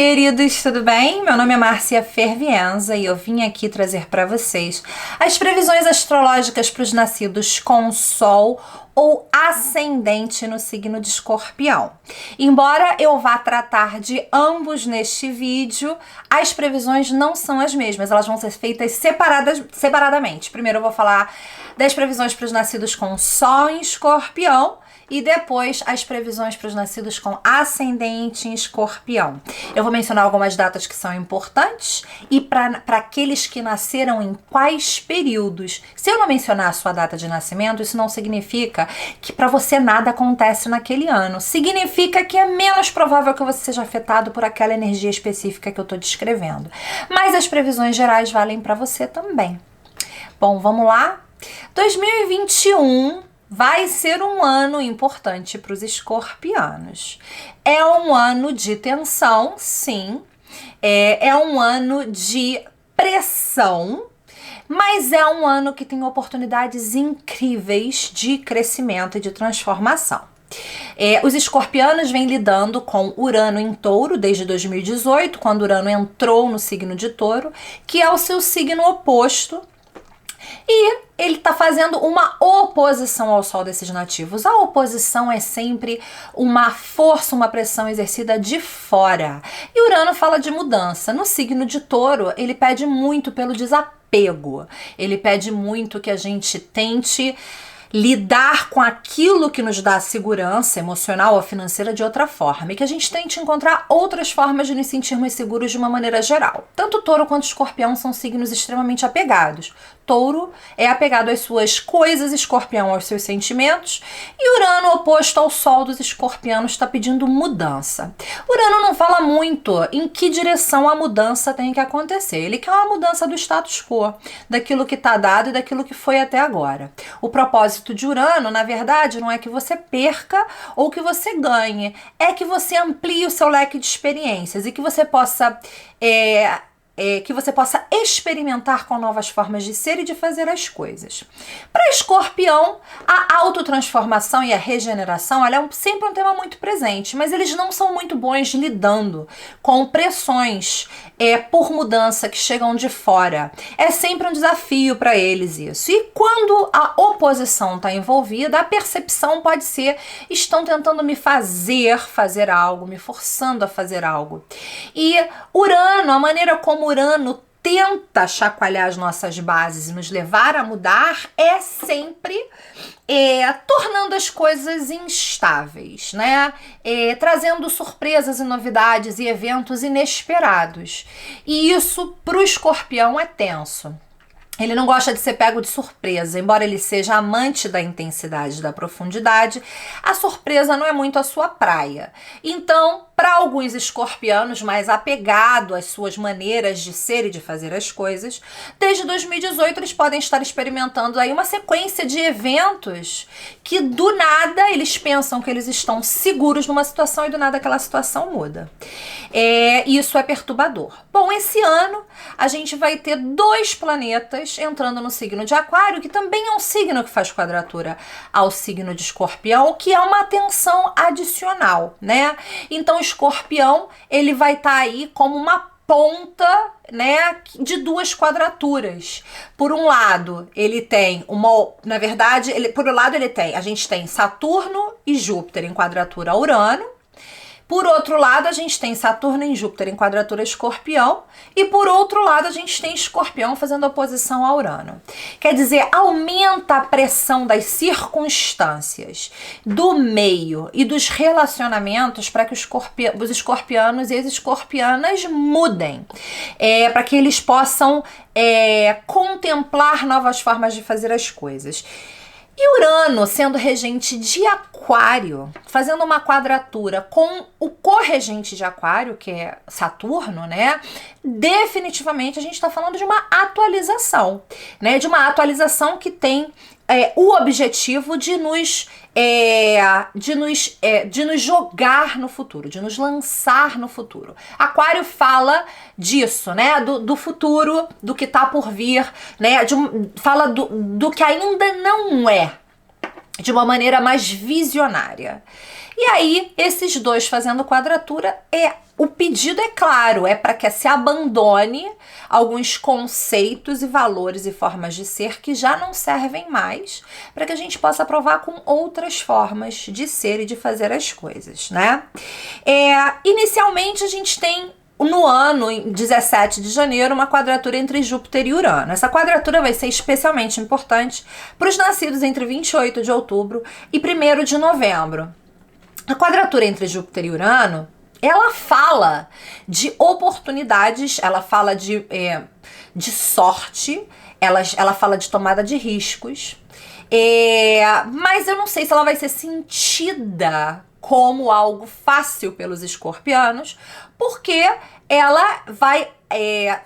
queridos, tudo bem? Meu nome é Márcia Fervienza e eu vim aqui trazer para vocês as previsões astrológicas para os nascidos com Sol ou ascendente no signo de Escorpião. Embora eu vá tratar de ambos neste vídeo, as previsões não são as mesmas, elas vão ser feitas separadamente. Primeiro eu vou falar das previsões para os nascidos com Sol em Escorpião, e depois as previsões para os nascidos com ascendente em Escorpião. Eu vou mencionar algumas datas que são importantes e para aqueles que nasceram em quais períodos. Se eu não mencionar a sua data de nascimento, isso não significa que para você nada acontece naquele ano. Significa que é menos provável que você seja afetado por aquela energia específica que eu estou descrevendo. Mas as previsões gerais valem para você também. Bom, vamos lá? 2021 vai ser um ano importante para os escorpianos. É um ano de tensão, sim. É um ano de pressão, mas é um ano que tem oportunidades incríveis de crescimento e de transformação. Os escorpianos vêm lidando com Urano em Touro desde 2018, quando Urano entrou no signo de Touro, que é o seu signo oposto. E ele está fazendo uma oposição ao Sol desses nativos. A oposição é sempre uma força, uma pressão exercida de fora. E Urano fala de mudança. No signo de Touro, ele pede muito pelo desapego. Ele pede muito que a gente tente lidar com aquilo que nos dá segurança emocional ou financeira de outra forma, e que a gente tente encontrar outras formas de nos sentirmos seguros de uma maneira geral. Tanto Touro quanto Escorpião são signos extremamente apegados. Touro é apegado às suas coisas, Escorpião aos seus sentimentos, e Urano, oposto ao Sol dos escorpianos, está pedindo mudança. Urano não fala muito em que direção a mudança tem que acontecer. Ele quer uma mudança do status quo, daquilo que está dado e daquilo que foi até agora. O propósito de Urano, na verdade, não é que você perca ou que você ganhe, é que você amplie o seu leque de experiências e que você possa experimentar com novas formas de ser e de fazer as coisas. Para Escorpião, a autotransformação e a regeneração, ela é sempre um tema muito presente, mas eles não são muito bons lidando com pressões por mudança que chegam de fora. É sempre um desafio para eles isso. E quando a oposição está envolvida, a percepção pode ser: estão tentando me fazer algo, me forçando a fazer algo. E Urano, a maneira como Urano tenta chacoalhar as nossas bases e nos levar a mudar é sempre tornando as coisas instáveis, né? Trazendo surpresas e novidades e eventos inesperados. E isso para o Escorpião é tenso. Ele não gosta de ser pego de surpresa, embora ele seja amante da intensidade e da profundidade, a surpresa não é muito a sua praia. Então, para alguns escorpianos mais apegados às suas maneiras de ser e de fazer as coisas, desde 2018 eles podem estar experimentando aí uma sequência de eventos que do nada eles pensam que eles estão seguros numa situação e do nada aquela situação muda. Isso é perturbador. Bom, esse ano a gente vai ter 2 planetas entrando no signo de Aquário, que também é um signo que faz quadratura ao signo de Escorpião, que é uma tensão adicional, né? Então, Escorpião, ele vai estar aí como uma ponta, né, de 2 quadraturas. Por um lado, ele tem a gente tem Saturno e Júpiter em quadratura a Urano. Por outro lado, a gente tem Saturno em Júpiter em quadratura Escorpião, e por outro lado a gente tem Escorpião fazendo oposição a Urano. Quer dizer, aumenta a pressão das circunstâncias, do meio e dos relacionamentos para que os escorpianos e as escorpianas mudem, para que eles possam contemplar novas formas de fazer as coisas. E Urano, sendo regente de Aquário, fazendo uma quadratura com o corregente de Aquário, que é Saturno, né? Definitivamente a gente está falando de uma atualização, né? De uma atualização que tem o objetivo de nos jogar no futuro, de nos lançar no futuro. Aquário fala disso, né? Do futuro, do que tá por vir, né? Fala do que ainda não é. de uma maneira mais visionária. E aí, esses dois fazendo quadratura, o pedido é claro, é para que se abandone alguns conceitos e valores e formas de ser que já não servem mais, para que a gente possa provar com outras formas de ser e de fazer as coisas, né? Inicialmente, a gente tem no ano, em 17 de janeiro, uma quadratura entre Júpiter e Urano. Essa quadratura vai ser especialmente importante para os nascidos entre 28 de outubro e 1º de novembro. A quadratura entre Júpiter e Urano, ela fala de oportunidades, ela fala de sorte, ela fala de tomada de riscos, mas eu não sei se ela vai ser sentida como algo fácil pelos escorpianos, porque ela vai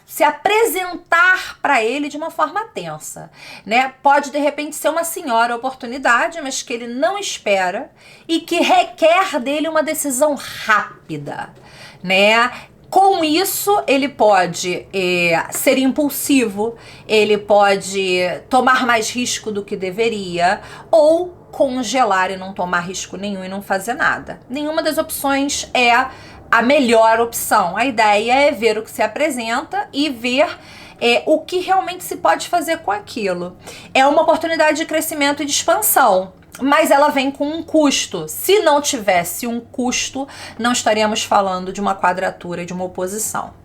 se apresentar para ele de uma forma tensa, né? Pode de repente ser uma senhora oportunidade, mas que ele não espera e que requer dele uma decisão rápida, né? Com isso, ele pode ser impulsivo, ele pode tomar mais risco do que deveria, ou congelar e não tomar risco nenhum e não fazer nada. Nenhuma das opções é a melhor opção. A ideia é ver o que se apresenta e ver o que realmente se pode fazer com aquilo. É uma oportunidade de crescimento e de expansão, mas ela vem com um custo. Se não tivesse um custo, não estaríamos falando de uma quadratura, de uma oposição.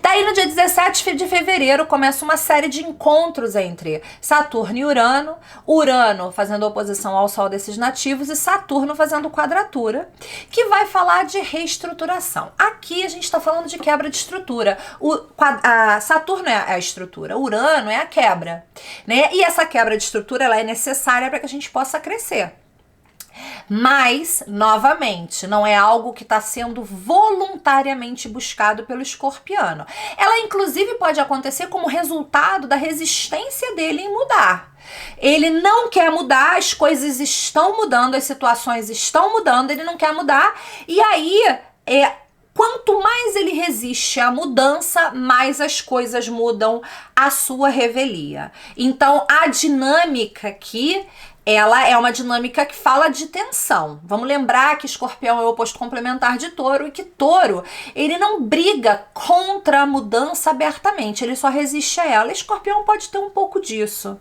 Daí, no dia 17 de fevereiro, começa uma série de encontros entre Saturno e Urano, Urano fazendo oposição ao Sol desses nativos e Saturno fazendo quadratura, que vai falar de reestruturação. Aqui a gente está falando de quebra de estrutura. Saturno é a estrutura, Urano é a quebra, né? E essa quebra de estrutura ela é necessária para que a gente possa crescer. Mas, novamente, não é algo que está sendo voluntariamente buscado pelo escorpiano. Ela, inclusive, pode acontecer como resultado da resistência dele em mudar. Ele não quer mudar, as coisas estão mudando, as situações estão mudando, ele não quer mudar. E aí, quanto mais ele resiste à mudança, mais as coisas mudam à sua revelia. Então, a dinâmica aqui, ela é uma dinâmica que fala de tensão. Vamos lembrar que Escorpião é o oposto complementar de Touro e que Touro, ele não briga contra a mudança abertamente, ele só resiste a ela. Escorpião pode ter um pouco disso.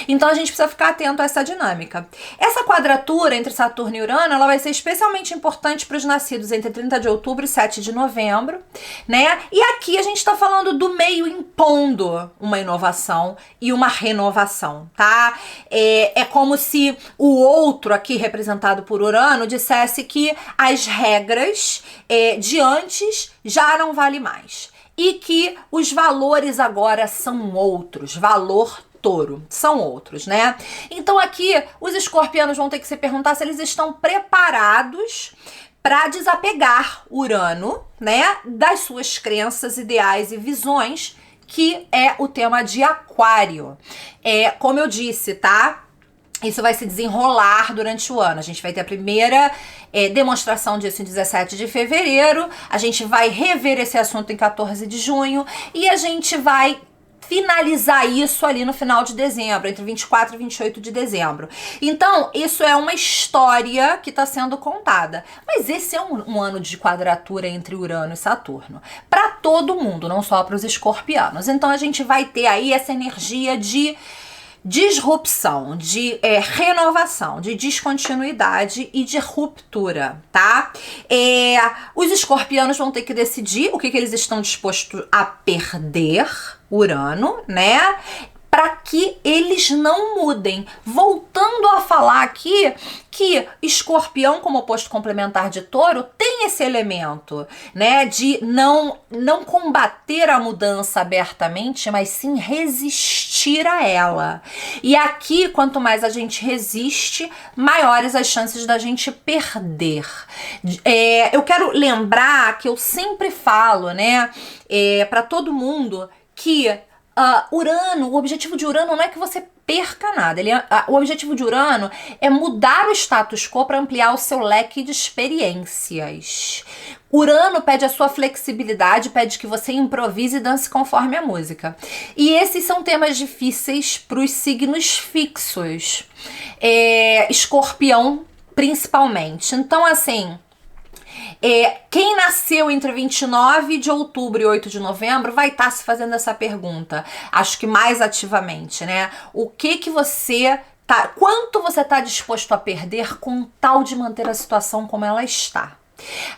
Então a gente precisa ficar atento a essa dinâmica. Essa quadratura entre Saturno e Urano, ela vai ser especialmente importante para os nascidos entre 30 de outubro e 7 de novembro, né? E aqui a gente está falando do meio impondo uma inovação e uma renovação, tá? É como se o outro aqui representado por Urano dissesse que as regras de antes já não valem mais e que os valores agora são outros, valor Touro, são outros, né? Então aqui os escorpianos vão ter que se perguntar se eles estão preparados para desapegar Urano, né, das suas crenças, ideais e visões, que é o tema de Aquário. Como eu disse, tá? Isso vai se desenrolar durante o ano. A gente vai ter a primeira demonstração disso em 17 de fevereiro. A gente vai rever esse assunto em 14 de junho. E a gente vai finalizar isso ali no final de dezembro, entre 24 e 28 de dezembro. Então, isso é uma história que está sendo contada. Mas esse é um ano de quadratura entre Urano e Saturno. Para todo mundo, não só para os escorpianos. Então, a gente vai ter aí essa energia de disrupção, de renovação, de descontinuidade e de ruptura, tá? Os escorpianos vão ter que decidir o que eles estão dispostos a perder, Urano, né? Para que eles não mudem. Voltando a falar aqui que Escorpião, como oposto complementar de Touro, tem esse elemento, né, de não combater a mudança abertamente, mas sim resistir a ela. E aqui, quanto mais a gente resiste, maiores as chances da gente perder. Eu quero lembrar que eu sempre falo, né, para todo mundo que Urano, o objetivo de Urano não é que você perca nada. O objetivo de Urano é mudar o status quo para ampliar o seu leque de experiências. Urano pede a sua flexibilidade, pede que você improvise e dance conforme a música. E esses são temas difíceis para os signos fixos. Escorpião, principalmente. Então, assim, quem nasceu entre 29 de outubro e 8 de novembro vai estar se fazendo essa pergunta, acho que mais ativamente, né? O que você tá, quanto você tá disposto a perder com tal de manter a situação como ela está?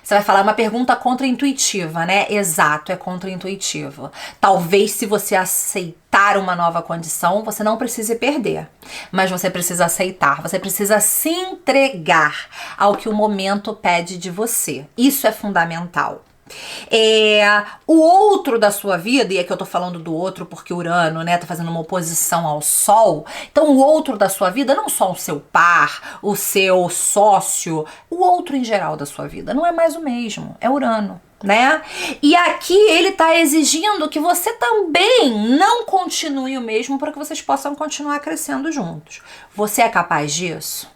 Você vai falar uma pergunta contraintuitiva, né? Exato, é contraintuitivo. Talvez se você aceitar uma nova condição, você não precise perder, mas você precisa aceitar, você precisa se entregar ao que o momento pede de você. Isso é fundamental. O outro da sua vida, e é que eu tô falando do outro porque Urano, né, tá fazendo uma oposição ao Sol, então o outro da sua vida, não só o seu par, o seu sócio, o outro em geral da sua vida, não é mais o mesmo, é Urano, né? E aqui ele tá exigindo que você também não continue o mesmo para que vocês possam continuar crescendo juntos. Você é capaz disso?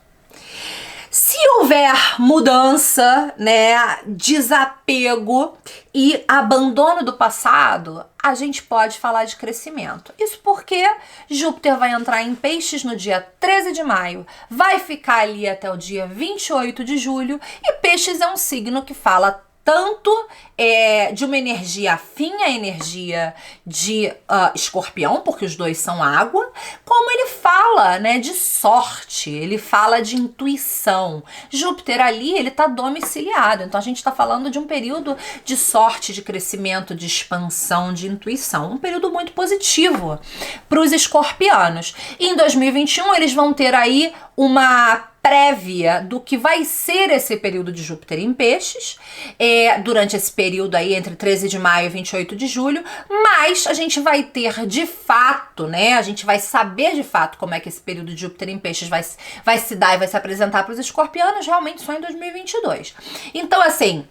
Se houver mudança, né, desapego e abandono do passado, a gente pode falar de crescimento. Isso porque Júpiter vai entrar em Peixes no dia 13 de maio, vai ficar ali até o dia 28 de julho, e Peixes é um signo que fala tanto de uma energia afim à energia de Escorpião, porque os dois são água, como ele fala, né, de sorte, ele fala de intuição. Júpiter ali, ele tá domiciliado, então a gente tá falando de um período de sorte, de crescimento, de expansão, de intuição, um período muito positivo para os escorpianos. E em 2021 eles vão ter aí uma prévia do que vai ser esse período de Júpiter em Peixes, durante esse período aí entre 13 de maio e 28 de julho, mas a gente vai ter de fato, né, a gente vai saber de fato como é que esse período de Júpiter em Peixes vai se dar e vai se apresentar para os escorpianos realmente só em 2022. Então, assim,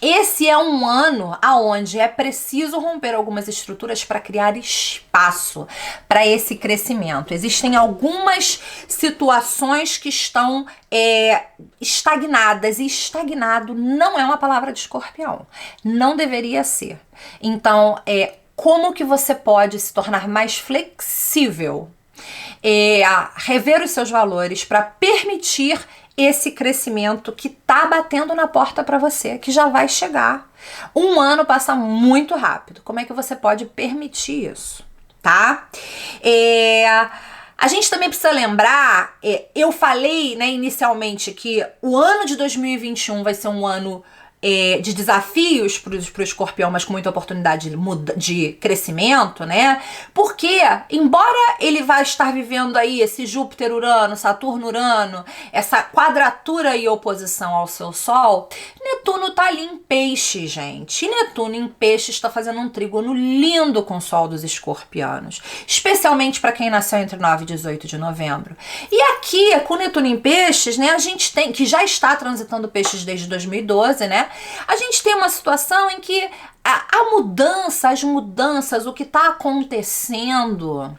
esse é um ano aonde é preciso romper algumas estruturas para criar espaço para esse crescimento. Existem algumas situações que estão estagnadas, e estagnado não é uma palavra de Escorpião. Não deveria ser. Então, como que você pode se tornar mais flexível? Rever os seus valores para permitir esse crescimento que tá batendo na porta para você, que já vai chegar. Um ano passa muito rápido. Como é que você pode permitir isso, tá? A gente também precisa lembrar, eu falei, né, inicialmente que o ano de 2021 vai ser um ano de desafios para o escorpião, mas com muita oportunidade de crescimento, né? Porque, embora ele vá estar vivendo aí esse Júpiter-Urano, Saturno-Urano, essa quadratura e oposição ao seu Sol, Netuno tá ali em Peixe, gente. E Netuno em Peixe está fazendo um trígono lindo com o Sol dos escorpianos, especialmente para quem nasceu entre 9 e 18 de novembro. E aqui, com Netuno em Peixes, né, a gente tem, que já está transitando Peixes desde 2012, né? A gente tem uma situação em que a mudança, as mudanças, o que está acontecendo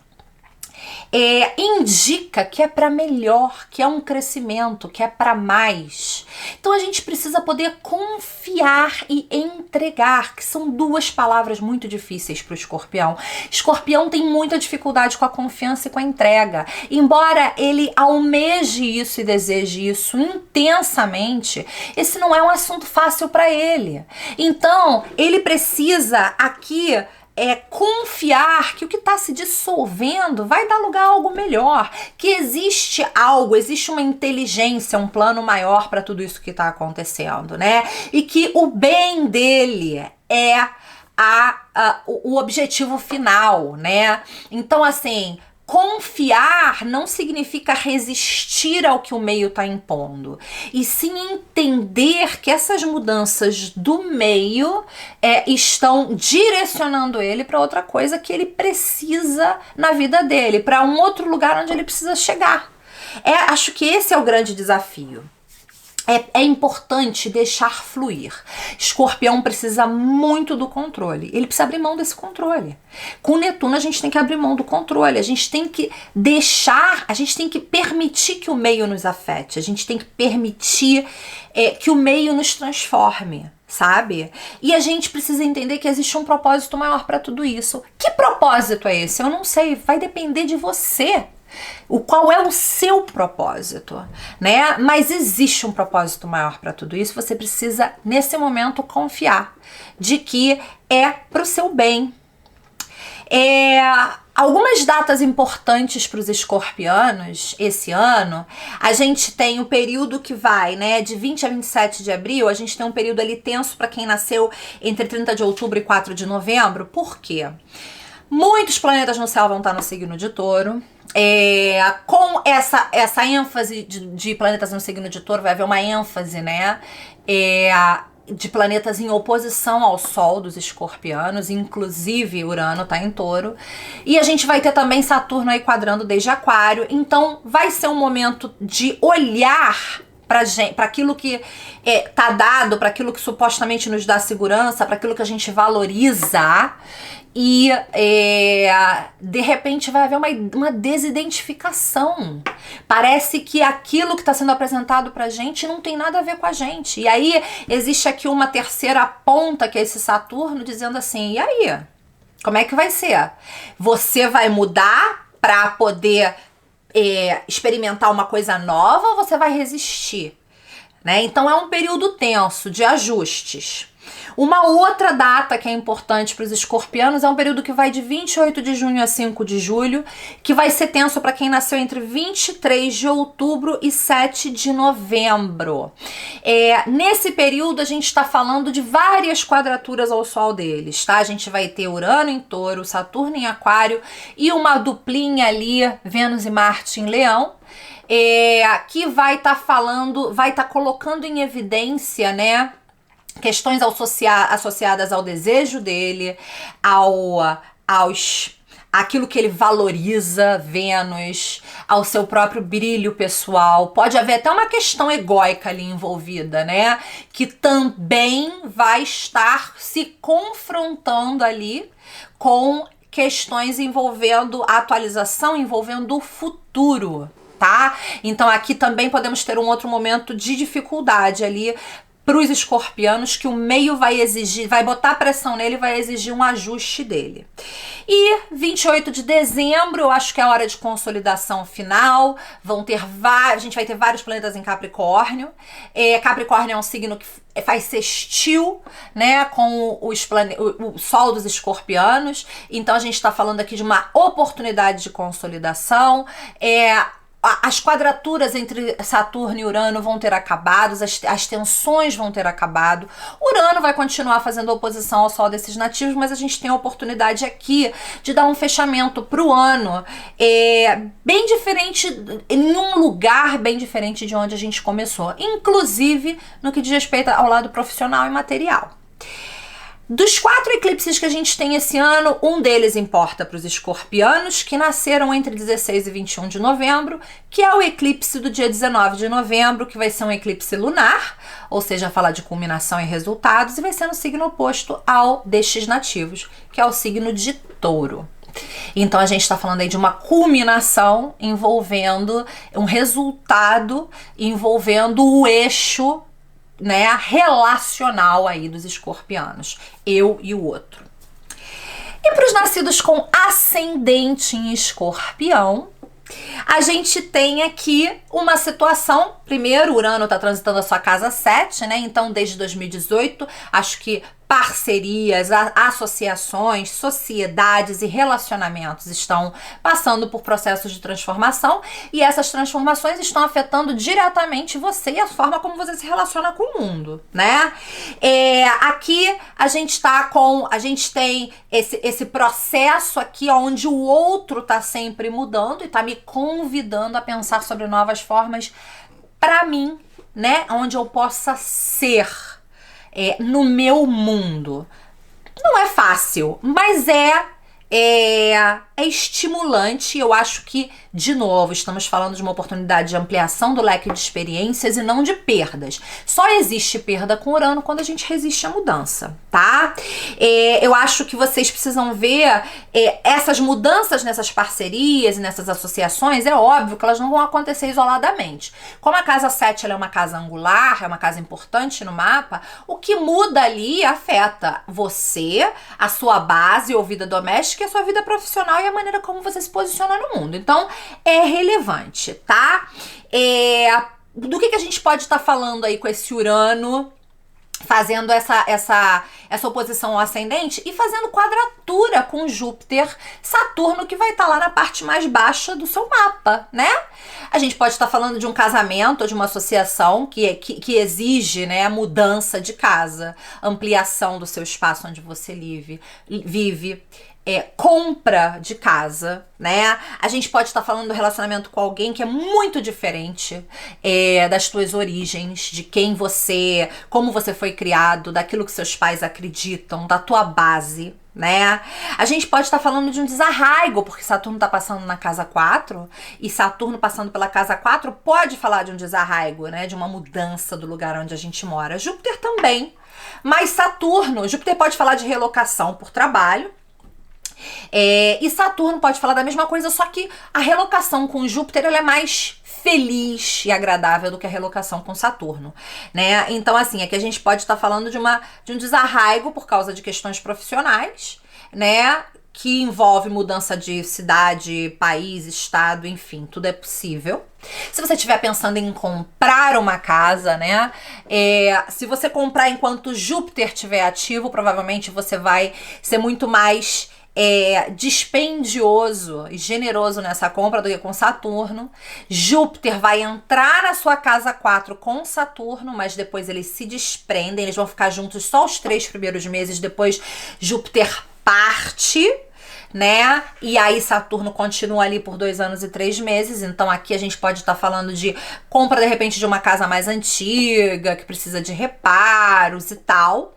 indica que é para melhor, que é um crescimento, que é para mais. Então a gente precisa poder confiar e entregar, que são duas palavras muito difíceis para o escorpião. Escorpião tem muita dificuldade com a confiança e com a entrega. Embora ele almeje isso e deseje isso intensamente, esse não é um assunto fácil para ele. Então ele precisa aqui confiar que o que está se dissolvendo vai dar lugar a algo melhor, que existe algo, existe uma inteligência, um plano maior para tudo isso que está acontecendo, né? E que o bem dele é o objetivo final, né? Então, assim, confiar não significa resistir ao que o meio está impondo, e sim entender que essas mudanças do meio estão direcionando ele para outra coisa que ele precisa na vida dele, para um outro lugar onde ele precisa chegar. Acho que esse é o grande desafio. É importante deixar fluir. Escorpião precisa muito do controle. Ele precisa abrir mão desse controle. Com Netuno a gente tem que abrir mão do controle. A gente tem que a gente tem que permitir que o meio nos afete. A gente tem que permitir que o meio nos transforme, sabe? E a gente precisa entender que existe um propósito maior para tudo isso. Que propósito é esse? Eu não sei. Vai depender de você. Qual é o seu propósito, né? Mas existe um propósito maior para tudo isso. Você precisa, nesse momento, confiar de que é pro seu bem. Algumas datas importantes para os escorpianos esse ano, a gente tem o período que vai, né, de 20 a 27 de abril, a gente tem um período ali tenso para quem nasceu entre 30 de outubro e 4 de novembro. Por quê? Muitos planetas no céu vão estar no signo de Touro. Com essa ênfase de planetas no signo de Touro, vai haver uma ênfase, né, de planetas em oposição ao Sol dos escorpianos, inclusive Urano tá em Touro, e a gente vai ter também Saturno aí quadrando desde Aquário. Então vai ser um momento de olhar para aquilo que tá dado, para aquilo que supostamente nos dá segurança, para aquilo que a gente valoriza, e de repente vai haver uma desidentificação. Parece que aquilo que está sendo apresentado pra gente não tem nada a ver com a gente. E aí existe aqui uma terceira ponta, que é esse Saturno, dizendo assim: e aí? Como é que vai ser? Você vai mudar para poder experimentar uma coisa nova, ou você vai resistir? Né? Então é um período tenso de ajustes. Uma outra data que é importante para os escorpianos é um período que vai de 28 de junho a 5 de julho, que vai ser tenso para quem nasceu entre 23 de outubro e 7 de novembro. Nesse período a gente está falando de várias quadraturas ao Sol deles, tá? A gente vai ter Urano em Touro, Saturno em Aquário e uma duplinha ali, Vênus e Marte em Leão. Que vai estar colocando em evidência, né, questões associadas ao desejo dele, aquilo que ele valoriza, Vênus, ao seu próprio brilho pessoal. Pode haver até uma questão egóica ali envolvida, né? Que também vai estar se confrontando ali com questões envolvendo a atualização, envolvendo o futuro, tá? Então aqui também podemos ter um outro momento de dificuldade ali para os escorpianos, que o meio vai exigir, vai botar pressão nele, vai exigir um ajuste dele. E 28 de dezembro, eu acho que é a hora de consolidação final. A gente vai ter vários planetas em Capricórnio. Capricórnio é um signo que faz sextil, né, com o Sol dos escorpianos. Então a gente está falando aqui de uma oportunidade de consolidação. As quadraturas entre Saturno e Urano vão ter acabado, as tensões vão ter acabado. Urano vai continuar fazendo oposição ao Sol desses nativos, mas a gente tem a oportunidade aqui de dar um fechamento para o ano bem diferente, em um lugar bem diferente de onde a gente começou, inclusive no que diz respeito ao lado profissional e material. Dos 4 eclipses que a gente tem esse ano, um deles importa para os escorpianos, que nasceram entre 16 e 21 de novembro, que é o eclipse do dia 19 de novembro, que vai ser um eclipse lunar, ou seja, falar de culminação e resultados, e vai ser no signo oposto ao destes nativos, que é o signo de Touro. Então a gente está falando aí de uma culminação envolvendo um resultado, envolvendo o eixo, né, relacional aí dos escorpianos, eu e o outro. E para os nascidos com ascendente em Escorpião, a gente tem aqui uma situação. Primeiro, Urano está transitando a sua casa 7, né? Então, desde 2018, acho que parcerias, associações, sociedades e relacionamentos estão passando por processos de transformação, e essas transformações estão afetando diretamente você e a forma como você se relaciona com o mundo, né? Aqui a gente tem esse processo aqui onde o outro tá sempre mudando e tá me convidando a pensar sobre novas formas para mim, né? Onde eu possa ser no meu mundo. Não é fácil, mas é estimulante. Eu acho que, de novo, estamos falando de uma oportunidade de ampliação do leque de experiências e não de perdas. Só existe perda com Urano quando a gente resiste à mudança, tá? Eu acho que vocês precisam ver essas mudanças nessas parcerias e nessas associações. É óbvio que elas não vão acontecer isoladamente. Como a casa 7 ela é uma casa angular, é uma casa importante no mapa, o que muda ali afeta você, a sua base ou vida doméstica, e a sua vida profissional e a maneira como você se posiciona no mundo. Então, é relevante, tá? Do que a gente pode estar falando aí com esse Urano fazendo essa oposição ao ascendente e fazendo quadratura com Júpiter, Saturno, que vai estar lá na parte mais baixa do seu mapa, né? A gente pode estar falando de um casamento ou de uma associação que exige, né, mudança de casa, ampliação do seu espaço onde você vive, compra de casa, né? A gente pode estar falando do relacionamento com alguém que é muito diferente das tuas origens, de quem você, como você foi criado, daquilo que seus pais acreditam, da tua base, né? A gente pode estar falando de um desarraigo, porque Saturno está passando na casa 4, e Saturno passando pela casa 4 pode falar de um desarraigo, né? De uma mudança do lugar onde a gente mora. Júpiter também, mas Júpiter pode falar de relocação por trabalho, e Saturno pode falar da mesma coisa, só que a relocação com Júpiter ela é mais feliz e agradável do que a relocação com Saturno, né? Então, assim, aqui a gente pode estar falando de um desarraigo por causa de questões profissionais, né? Que envolve mudança de cidade, país, estado, enfim, tudo é possível. Se você estiver pensando em comprar uma casa, né? Se você comprar enquanto Júpiter estiver ativo, provavelmente você vai ser muito mais dispendioso e generoso nessa compra do que com Saturno. Júpiter vai entrar na sua casa 4 com Saturno, mas depois eles se desprendem, eles vão ficar juntos só os 3 primeiros meses, depois Júpiter parte, né? E aí Saturno continua ali por 2 anos e 3 meses. Então aqui a gente pode estar falando de compra de repente de uma casa mais antiga, que precisa de reparos e tal.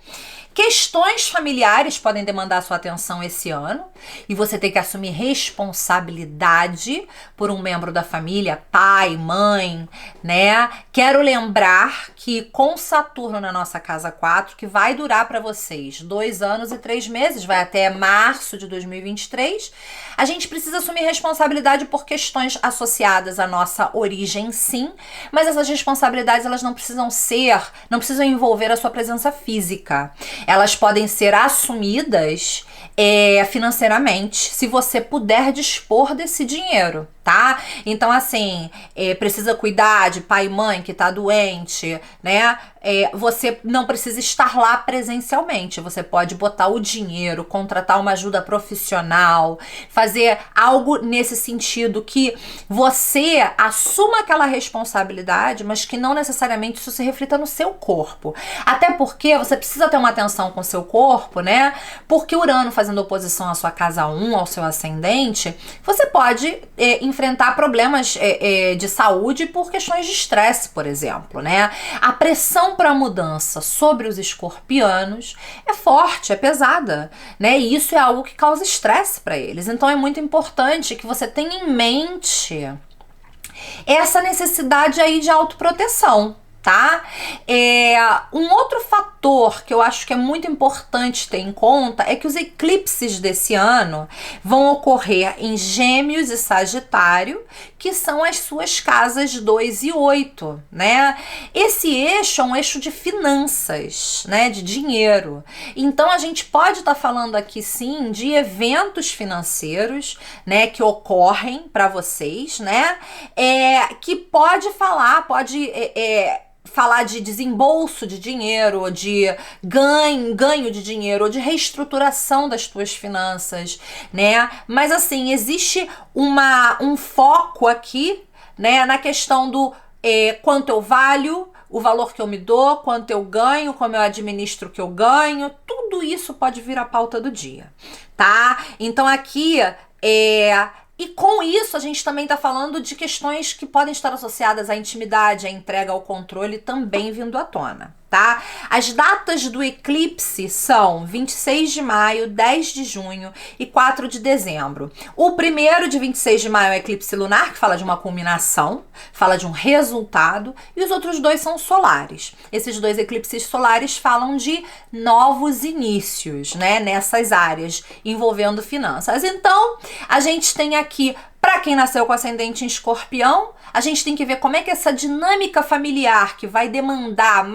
Questões familiares podem demandar sua atenção esse ano e você tem que assumir responsabilidade por um membro da família, pai, mãe, né? Quero lembrar que com Saturno na nossa casa 4, que vai durar para vocês 2 anos e 3 meses, vai até março de 2023, a gente precisa assumir responsabilidade por questões associadas à nossa origem, sim, mas essas responsabilidades elas não precisam envolver a sua presença física. Elas podem ser assumidas financeiramente, se você puder dispor desse dinheiro, tá? Então, assim, precisa cuidar de pai e mãe que tá doente, né? Você não precisa estar lá presencialmente, você pode botar o dinheiro, contratar uma ajuda profissional, fazer algo nesse sentido que você assuma aquela responsabilidade, mas que não necessariamente isso se reflita no seu corpo. Até porque você precisa ter uma atenção com o seu corpo, né? Porque Urano fazendo oposição à sua casa 1, ao seu ascendente, você pode enfrentar problemas de saúde por questões de estresse, por exemplo, né? A pressão para mudança sobre os escorpianos é forte, é pesada, né? E isso é algo que causa estresse para eles. Então é muito importante que você tenha em mente essa necessidade aí de autoproteção, tá? Um outro fator que eu acho que é muito importante ter em conta é que os eclipses desse ano vão ocorrer em Gêmeos e Sagitário, que são as suas casas 2 e 8, né? Esse eixo é um eixo de finanças, né? De dinheiro. Então a gente pode estar falando aqui sim de eventos financeiros, né? Que ocorrem para vocês, né? Que pode falar de desembolso de dinheiro, ou de ganho de dinheiro, ou de reestruturação das tuas finanças, né? Mas assim, existe um foco aqui, né, na questão do quanto eu valho, o valor que eu me dou, quanto eu ganho, como eu administro o que eu ganho, tudo isso pode vir à pauta do dia, tá? Então aqui e com isso, a gente também está falando de questões que podem estar associadas à intimidade, à entrega, ao controle, também vindo à tona, tá? As datas do eclipse são 26 de maio, 10 de junho e 4 de dezembro. O primeiro, de 26 de maio, é eclipse lunar, que fala de uma culminação, fala de um resultado, e os outros 2 são solares. Esses 2 eclipses solares falam de novos inícios, né, nessas áreas envolvendo finanças. Então, a gente tem aqui Para quem nasceu com ascendente em Escorpião, a gente tem que ver como é que essa dinâmica familiar que vai demandar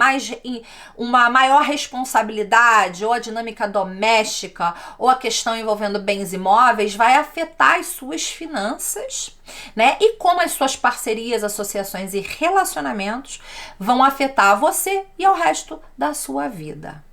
uma maior responsabilidade, ou a dinâmica doméstica, ou a questão envolvendo bens imóveis, vai afetar as suas finanças, né? E como as suas parcerias, associações e relacionamentos vão afetar você e ao resto da sua vida.